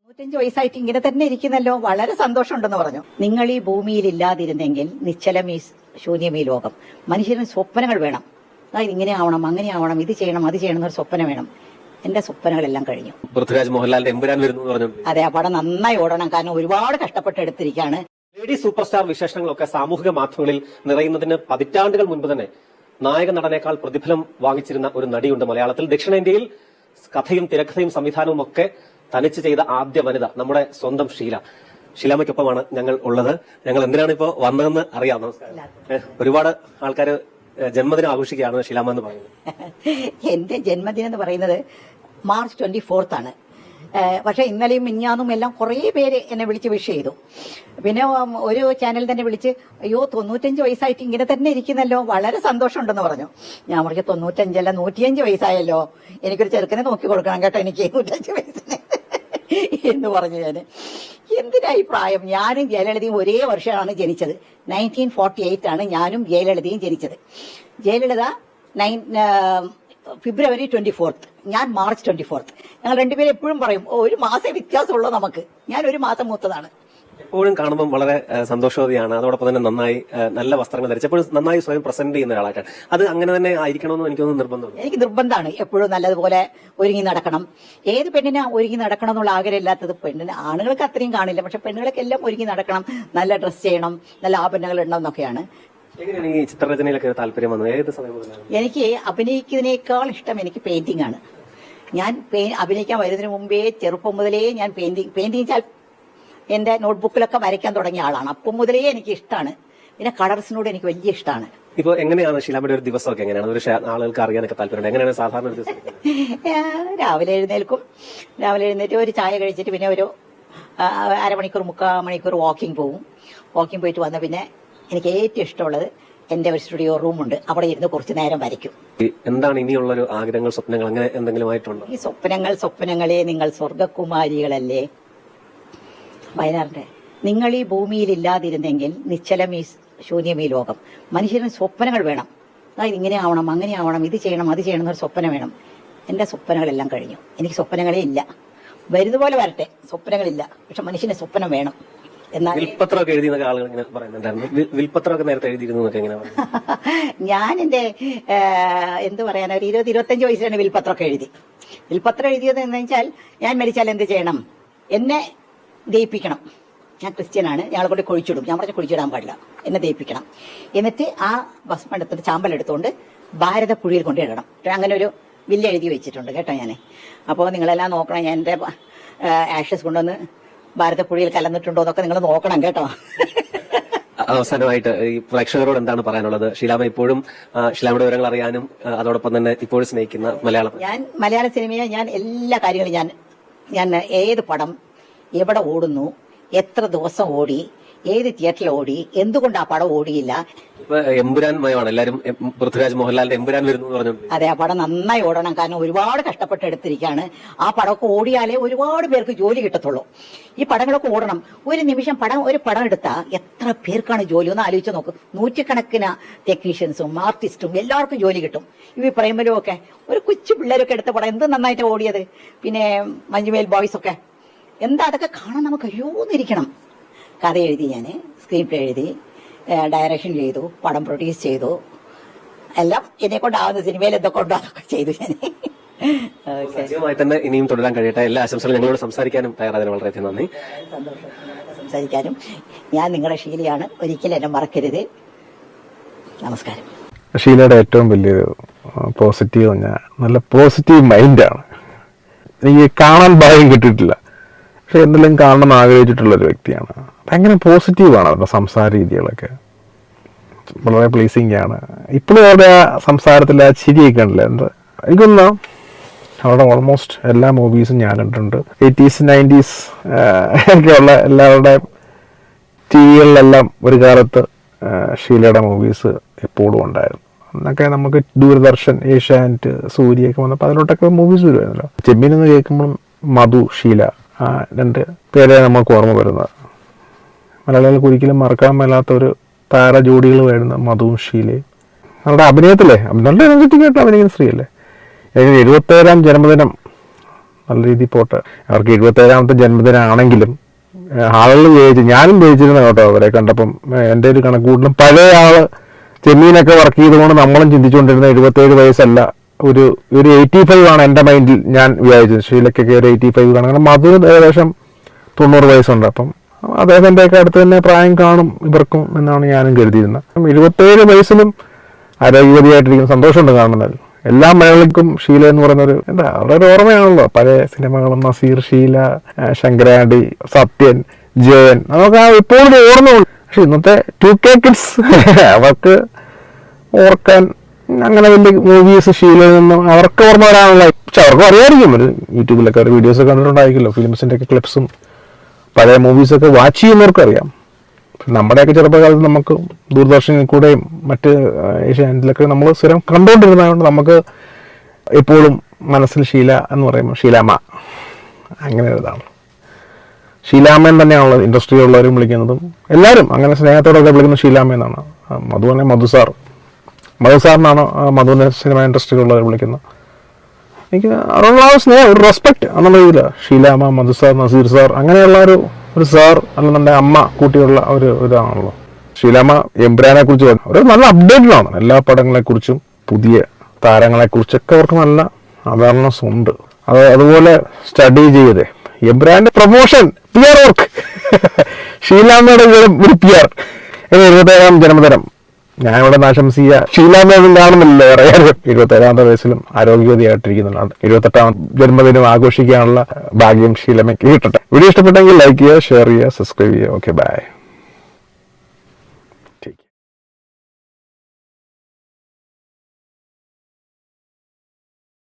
95 വയസ്സായിട്ട് ഇങ്ങനെ തന്നെ ഇരിക്കുന്നല്ലോ, വളരെ സന്തോഷമുണ്ടെന്ന് പറഞ്ഞു. നിങ്ങൾ ഈ ഭൂമിയിൽ ഇല്ലാതിരുന്നെങ്കിൽ നിശ്ചലം ഈ ശൂന്യം ഈ ലോകം. മനുഷ്യന് സ്വപ്നങ്ങൾ വേണം. അതായത് ഇങ്ങനെ ആവണം, അങ്ങനെ ആവണം, ഇത് ചെയ്യണം, അത് ചെയ്യണം എന്നൊരു സ്വപ്നം വേണം. എന്റെ സ്വപ്നങ്ങളെല്ലാം കഴിഞ്ഞു. പൃഥ്വിരാജ് മോഹൻലാലിന്റെ എമ്പുരാൻ വരുന്നു എന്ന് പറഞ്ഞു. അതെ, ആ പടം നന്നായി ഓടണം. കാരണം ഒരുപാട് കഷ്ടപ്പെട്ട് എടുത്തിരിക്കുകയാണ്. ലേഡി സൂപ്പർ സ്റ്റാർ വിശേഷങ്ങളൊക്കെ സാമൂഹിക മാധ്യമങ്ങളിൽ നിറയുന്നതിന് പതിറ്റാണ്ടുകൾ മുൻപ് തന്നെ നായക നടനേക്കാൾ പ്രതിഫലം വാങ്ങിച്ചിരുന്ന ഒരു നടിയുണ്ട് മലയാളത്തിൽ. ദക്ഷിണേന്ത്യയിൽ കഥയും തിരക്കഥയും സംവിധാനവും ഒക്കെ തനിച്ച് ചെയ്ത ആദ്യ വനിത നമ്മുടെ സ്വന്തം ഷീലാമ്മയ്ക്കൊപ്പമാണ് ഞങ്ങൾ ഉള്ളത്. ഞങ്ങൾ എന്തിനാണ് ഇപ്പോ വന്നതെന്ന് അറിയാം. നമസ്കാരം. ഒരുപാട് ആൾക്കാർ ജന്മദിനം ആഘോഷിക്കുകയാണ് ഷീലാമ്മ എന്ന് പറയുന്നത്. എന്റെ ജന്മദിനം എന്ന് പറയുന്നത് മാർച്ച് 24 ആണ്. പക്ഷെ ഇന്നലെയും മിഞ്ഞാന്നും എല്ലാം കുറേ പേര് എന്നെ വിളിച്ച് വിഷ് ചെയ്തു. പിന്നെ ഒരു ചാനൽ തന്നെ വിളിച്ച്, അയ്യോ 95 വയസ്സായിട്ട് ഇങ്ങനെ തന്നെ ഇരിക്കുന്നല്ലോ, വളരെ സന്തോഷമുണ്ടെന്ന് പറഞ്ഞു. ഞാൻ പറഞ്ഞു 95 അല്ല 105 വയസ്സായല്ലോ, എനിക്കൊരു ചെറുക്കനെ നോക്കി കൊടുക്കണം കേട്ടോ, എനിക്ക് 105 വയസ്സിന് എന്ന് പറഞ്ഞു. ഞാൻ എന്തിനാ ഈ പ്രായം? ഞാനും ജയലളിതയും ഒരേ വർഷമാണ് ജനിച്ചത്. 1948 ആണ് ഞാനും ജയലളിതയും ജനിച്ചത്. ജയലളിത ഫെബ്രുവരി 24, ഞാൻ മാർച്ച് 24. ഞങ്ങൾ രണ്ടുപേരും എപ്പോഴും പറയും ഒരു മാസം വ്യത്യാസമുള്ളൂ നമുക്ക്. ഞാൻ ഒരു മാസം മൂത്തതാണ്. എപ്പോഴും കാണുമ്പോൾ വളരെ സന്തോഷവതിയാണ്. അതോടൊപ്പം തന്നെ നന്നായി നല്ല വസ്ത്രങ്ങൾ ധരിച്ച് എപ്പോഴും നന്നായി സ്വയം പ്രസന്റ് ചെയ്യുന്ന ഒരാളാണ്. അത് അങ്ങനെ തന്നെ ആയിരിക്കണമെന്ന് എനിക്കൊന്നും നിർബന്ധമില്ല. എനിക്ക് നിർബന്ധമാണ് എപ്പോഴും നല്ലതുപോലെ ഒരുങ്ങി നടക്കണം. ഏത് പെണ്ണിനാ ഒരുങ്ങി നടക്കണം എന്നുള്ള ആഗ്രഹം ഇല്ലാത്തത്? പെണ്ണിന് ആണുങ്ങൾക്ക് അത്രയും കാണില്ല, പക്ഷെ പെണ്ണുങ്ങൾക്കെല്ലാം ഒരുങ്ങി നടക്കണം, നല്ല ഡ്രസ്സ് ചെയ്യണം, നല്ല ആഭരണങ്ങൾ ഇടണം എന്നൊക്കെയാണ്. എങ്ങനെയാണ് ഈ ചിത്രരചനയിലൊക്കെ താല്പര്യം വന്നത്? ഏത് സമയം മുതലാണ്? എനിക്ക് അഭിനയിക്കുന്നതിനേക്കാൾ ഇഷ്ടം എനിക്ക് പെയിന്റിംഗ് ആണ്. ഞാൻ അഭിനയിക്കാൻ വരുന്നതിന് മുമ്പേ ചെറുപ്പം മുതലേ ഞാൻ പെയിന്റിംഗ് എന്റെ നോട്ട്ബുക്കിലൊക്കെ വരയ്ക്കാൻ തുടങ്ങിയ ആളാണ്. അപ്പം മുതലേ എനിക്ക് ഇഷ്ടമാണ്. പിന്നെ കളർസിനോട് എനിക്ക് വലിയ ഇഷ്ടമാണ്. ഇപ്പൊ എങ്ങനെയാണ് ഷീലാമ്മയുടെ ഒരു ദിവസമൊക്കെ എങ്ങനെയാണ്? ഒരു ആളുകൾക്ക് അറിയാനൊക്കെ താല്പര്യമുണ്ട്. എങ്ങനെയാണ് സാധാരണ ഒരു ദിവസം? രാവിലെ എഴുന്നേറ്റ് ഒരു ചായ കഴിച്ചിട്ട് പിന്നെ ഒരു അരമണിക്കൂർ 3/4 മണിക്കൂർ വാക്കിംഗ് പോയിട്ട് വന്ന പിന്നെ എനിക്ക് ഏറ്റവും ഇഷ്ടമുള്ളത് എന്റെ ഒരു സ്റ്റുഡിയോ റൂമുണ്ട്, അവിടെ ഇരുന്ന് കുറച്ചു നേരം വരയ്ക്കും. എന്താണ് ഇനിയുള്ളൊരു ആഗ്രഹങ്ങൾ, സ്വപ്നങ്ങൾ അങ്ങനെ എന്തെങ്കിലും ആയിട്ടുണ്ടോ? ഈ സ്വപ്നങ്ങളെ നിങ്ങൾ സ്വർഗകുമാരികളല്ലേ. വയനാറിന്റെ നിങ്ങൾ ഈ ഭൂമിയിൽ ഇല്ലാതിരുന്നെങ്കിൽ നിശ്ചലം ഈ ശൂന്യം ഈ ലോകം. മനുഷ്യന് സ്വപ്നങ്ങൾ വേണം. അതായത് ഇങ്ങനെ ആവണം, അങ്ങനെ ആവണം, ഇത് ചെയ്യണം, അത് ചെയ്യണം എന്നൊരു സ്വപ്നം വേണം. എന്റെ സ്വപ്നങ്ങളെല്ലാം കഴിഞ്ഞു. എനിക്ക് സ്വപ്നങ്ങളേ ഇല്ല. വരുന്നപോലെ വരട്ടെ, സ്വപ്നങ്ങളില്ല. പക്ഷെ മനുഷ്യന് സ്വപ്നം വേണം. വിൽപത്രമൊക്കെ എഴുതി ആളുകൾ ഇങ്ങനെ പറയുന്നുണ്ടായിരുന്നു. വിൽപത്രമൊക്കെ നേരത്തെ എഴുതിയിരുന്നൊക്കെ എങ്ങനെയാണ്? ഞാൻ എന്റെ എന്ത് പറയാൻ, ഒരു 20-25 വയസ്സിലാണ് വിൽപത്രമൊക്കെ വിൽപത്രം എഴുതിയത് എന്ന് വെച്ചാൽ, ഞാൻ മരിച്ചാൽ എന്ത് ചെയ്യണം, എന്നെ ദയിപ്പിക്കണം. ഞാൻ ക്രിസ്ത്യനാണ്, ഞങ്ങളെ കൊണ്ട് കുഴിച്ചിടും. ഞാൻ പറഞ്ഞ് കുഴിച്ചിടാൻ പാടില്ല, എന്നെ ദയിപ്പിക്കണം. എന്നിട്ട് ആ ഭസ്മം എടുത്തിട്ട് ചാമ്പലെടുത്തുകൊണ്ട് ഭാരതപ്പുഴയിൽ കൊണ്ട് ഇടണം. അങ്ങനെ ഒരു ബില്ല് എഴുതി വെച്ചിട്ടുണ്ട് കേട്ടോ ഞാൻ. അപ്പോൾ നിങ്ങളെല്ലാം നോക്കണം, ഞാൻ എന്റെ ആഷസ് കൊണ്ടുവന്ന് ഭാരതപ്പുഴയിൽ കലർന്നിട്ടുണ്ടോ എന്നൊക്കെ നിങ്ങൾ നോക്കണം കേട്ടോ. അവസാനമായിട്ട് ഈ പ്രേക്ഷകരോട് എന്താണ് പറയാനുള്ളത്? ഷീലാമ്മ ഇപ്പോഴും ഷീലാമ്മയുടെ വിവരങ്ങൾ അറിയാനും അതോടൊപ്പം തന്നെ ഇപ്പോഴും സ്നേഹിക്കുന്ന മലയാള സിനിമയെ ഞാൻ എല്ലാ കാര്യങ്ങളും ഞാൻ ഏത് പടം എവിടെ ഓടുന്നു, എത്ര ദിവസം ഓടി, ഏത് തിയേറ്ററിൽ ഓടി, എന്തുകൊണ്ട് ആ പടം ഓടിയില്ല. എമ്പുരാൻ മയമാണ് എല്ലാവരും പൃഥ്വിരാജ് മോഹൻലാലിന്റെ എമ്പുരാൻ വരുന്നു എന്ന് പറഞ്ഞു. അതെ, ആ പടം നന്നായി ഓടണം. കാരണം ഒരുപാട് കഷ്ടപ്പെട്ട് എടുത്തിരിക്കുകയാണ്. ആ പടമൊക്കെ ഓടിയാലേ ഒരുപാട് പേർക്ക് ജോലി കിട്ടത്തുള്ളൂ. ഈ പടങ്ങളൊക്കെ ഓടണം. ഒരു നിമിഷം ഒരു പടം എടുത്താൽ എത്ര പേർക്കാണ് ജോലി? ഒന്ന് ആലോചിച്ച് നോക്കും. 100 ടെക്നീഷ്യൻസും ആർട്ടിസ്റ്റും എല്ലാവർക്കും ജോലി കിട്ടും. ഈ പ്രേമലും ഒക്കെ ഒരു കൊച്ചു പിള്ളേരൊക്കെ എടുത്ത പടം എന്ത് നന്നായിട്ട് ഓടിയത്. പിന്നെ മഞ്ജുമേൽ ബോയ്സ് ഒക്കെ എന്താ, അതൊക്കെ കാണാൻ നമുക്ക് അയ്യോന്നിരിക്കണം. കഥ എഴുതി, ഞാൻ സ്ക്രീൻ പ്ലേ എഴുതി, ഡയറക്ഷൻ ചെയ്തു, പടം പ്രൊഡ്യൂസ് ചെയ്തു, എല്ലാം എന്നെ കൊണ്ടാവുന്ന സിനിമയിൽ എന്തൊക്കെ ഉണ്ടോ അതൊക്കെ ചെയ്തു ഞാൻ. സജീവമായി തന്നെ ഇനിയും തുടരാൻ കഴിയട്ടെ. എല്ലാ ആശംസകളും. ഞങ്ങളോട് സംസാരിക്കാനും തയ്യാറായതിന് വളരെയധികം നന്ദി. സന്തോഷം സംസാരിക്കാനും. ഞാൻ നിങ്ങളുടെ ഷീലയാണ്, ഒരിക്കലും എന്നെ മറക്കരുത്. നമസ്കാരം. ഷീലയുടെ ഏറ്റവും വലിയൊരു പോസിറ്റീവ് പറഞ്ഞാൽ നല്ല പോസിറ്റീവ് മൈൻഡാണ്. എനിക്ക് കാണാൻ ഭാഗ്യം കിട്ടിയിട്ടില്ല, പക്ഷെ എന്തെങ്കിലും കാണണം ആഗ്രഹിച്ചിട്ടുള്ളൊരു വ്യക്തിയാണ്. ഭയങ്കര പോസിറ്റീവാണ് അവരുടെ സംസാര രീതികളൊക്കെ, വളരെ പ്ലീസിങ് ആണ്. ഇപ്പോഴും അവരുടെ സംസാരത്തിൽ ആ ചിരിയൊക്കെ ഉണ്ടല്ലോ. എനിക്കൊന്ന് അവരുടെ ഓൾമോസ്റ്റ് എല്ലാ മൂവീസും ഞാൻ കണ്ടിട്ടുണ്ട്. 80s 90s ഒക്കെയുള്ള എല്ലാവരുടെ ടിവികളിലെല്ലാം ഒരു കാലത്ത് ഷീലയുടെ മൂവീസ് എപ്പോഴും ഉണ്ടായിരുന്നു. അന്നൊക്കെ നമുക്ക് ദൂരദർശൻ, ഏഷ്യാനെറ്റ്, സൂര്യയൊക്കെ വന്നപ്പോൾ അതിലോട്ടൊക്കെ മൂവീസ് വരുമായിരുന്നല്ലോ. ചെമ്മീനെന്ന് കേൾക്കുമ്പോഴും മധു, ഷീല, ആ 2 പേരെ നമുക്ക് ഓർമ്മ വരുന്നത്. മലയാളികൾക്ക് ഒരിക്കലും മറക്കാൻ മേലാത്ത ഒരു താര ജോഡികൾ വരുന്ന മധുവും ഷീലയും. അവരുടെ അഭിനയത്തിലെ നല്ല എനർജറ്റിക് ആയിട്ട് അഭിനയിക്കുന്ന സ്ത്രീയല്ലേ. 77ാം ജന്മദിനം നല്ല രീതിയിൽ പോട്ടെ. അവർക്ക് 77ാമത്തെ ജന്മദിനമാണെങ്കിലും ആളുകൾ ജയിച്ചു, ഞാനും ജയിച്ചിരുന്നു കേട്ടോ അവരെ കണ്ടപ്പം. എൻ്റെ ഒരു കണക്കൂട്ടിലും പഴയ ആള് ചെമ്മീനൊക്കെ വർക്ക് ചെയ്തുകൊണ്ട് നമ്മളും ചിന്തിച്ചുകൊണ്ടിരുന്ന 77 വയസ്സല്ല, ഒരു 85 ആണ് എൻ്റെ മൈൻഡിൽ ഞാൻ വിചാരിച്ചത്. ഷീലക്കൊക്കെ ഒരു 85 കാണും. കാരണം മധു ഏകദേശം 90 വയസ്സുണ്ട്. അപ്പം അദ്ദേഹത്തിൻ്റെയൊക്കെ അടുത്ത് തന്നെ പ്രായം കാണും ഇവർക്കും എന്നാണ് ഞാനും കരുതിയിരുന്നത്. 77 വയസ്സിലും ആരോഗ്യവതിയായിട്ടിരിക്കുന്ന സന്തോഷമുണ്ട് കാണുന്നത്. എല്ലാ മലയാളികൾക്കും ഷീല എന്ന് പറയുന്നൊരു അവരുടെ ഒരു ഓർമ്മയാണല്ലോ. പഴയ സിനിമകളും നസീർ, ഷീല, ശങ്കരാടി, സത്യൻ, ജയൻ, നമുക്ക് ഇപ്പോഴും ഓർമ്മയുള്ളൂ. പക്ഷെ ഇന്നത്തെ 2K കിഡ്സ് അവർക്ക് ഓർക്കാൻ അങ്ങനെ വലിയ മൂവീസ് ഷീലയിൽ നിന്നും അവർക്ക് ഓർമ്മ വരാനുള്ള, പക്ഷെ അവർക്കും അറിയാമായിരിക്കും. ഒരു യൂട്യൂബിലൊക്കെ ഒരു വീഡിയോസ് കണ്ടിട്ടുണ്ടായിരിക്കുമല്ലോ, ഫിലിംസിൻ്റെ ഒക്കെ ക്ലിപ്സും പഴയ മൂവീസൊക്കെ വാച്ച് ചെയ്യുന്നവർക്ക് അറിയാം. നമ്മുടെയൊക്കെ ചെറുപ്പകാലത്ത് നമുക്ക് ദൂരദർശനിൽ കൂടെയും മറ്റ് ഏഷ്യാനെറ്റിലൊക്കെ നമ്മൾ സ്ഥിരം കണ്ടുകൊണ്ടിരുന്നതുകൊണ്ട് നമുക്ക് എപ്പോഴും മനസ്സിൽ ഷീല എന്ന് പറയുമ്പോൾ ഷീലാമ്മ അങ്ങനെ ഒരു ഇതാണ്. ഷീലാമ്മൻ തന്നെയാണുള്ളത് ഇൻഡസ്ട്രിയിലുള്ളവരും വിളിക്കുന്നതും, എല്ലാവരും അങ്ങനെ സ്നേഹത്തോടൊക്കെ വിളിക്കുന്നത് ഷീലാമ്മ എന്നാണ്. മധുവിനെ മധുസാറിനാണ് മധുവിനെ സിനിമ ഇൻഡസ്ട്രിയിലുള്ളവർ വിളിക്കുന്നത്. എനിക്ക് അതിനുള്ള സ്നേഹം, ഒരു റെസ്പെക്ട് എന്നുള്ള രീതിയിലാണ്. ഷീലാമ്മ, മധുസാർ, നസീർ സാർ, അങ്ങനെയുള്ള ഒരു സാർ അല്ലെന്നുണ്ടെ അമ്മ കൂട്ടിയുള്ള ഒരു ഇതാണല്ലോ. ഷീലാമ്മ എംബ്രാനെ കുറിച്ച് ഒരു നല്ല അപ്ഡേറ്റഡ് ആണ്. എല്ലാ പടങ്ങളെക്കുറിച്ചും പുതിയ താരങ്ങളെക്കുറിച്ചൊക്കെ അവർക്ക് നല്ല അവയർനെസ് ഉണ്ട്. അതുപോലെ സ്റ്റഡി ചെയ്തേ എംബ്രാന്റെ പ്രൊമോഷൻ PR വർക്ക് ഷീലാമ്മയുടെ ഒരു PR 77ാം ജന്മദിനം ഞാനിവിടെ ആശംസിക്കുക. ഷീലാമ്മയൊന്നും കാണുന്നില്ലല്ലോ പറയാൻ. 77ാമത്തെ വയസ്സിലും ആരോഗ്യവതിയായിട്ടിരിക്കുന്നുണ്ട്. 78ാം ജന്മദിനം ആഘോഷിക്കാനുള്ള ഭാഗ്യം ഷീലാമ്മയ്ക്ക് കിട്ടട്ടെ. വീഡിയോ ഇഷ്ടപ്പെട്ടെങ്കിൽ ലൈക്ക് ചെയ്യുക, ഷെയർ ചെയ്യുക, സബ്സ്ക്രൈബ് ചെയ്യുക. Okay, by.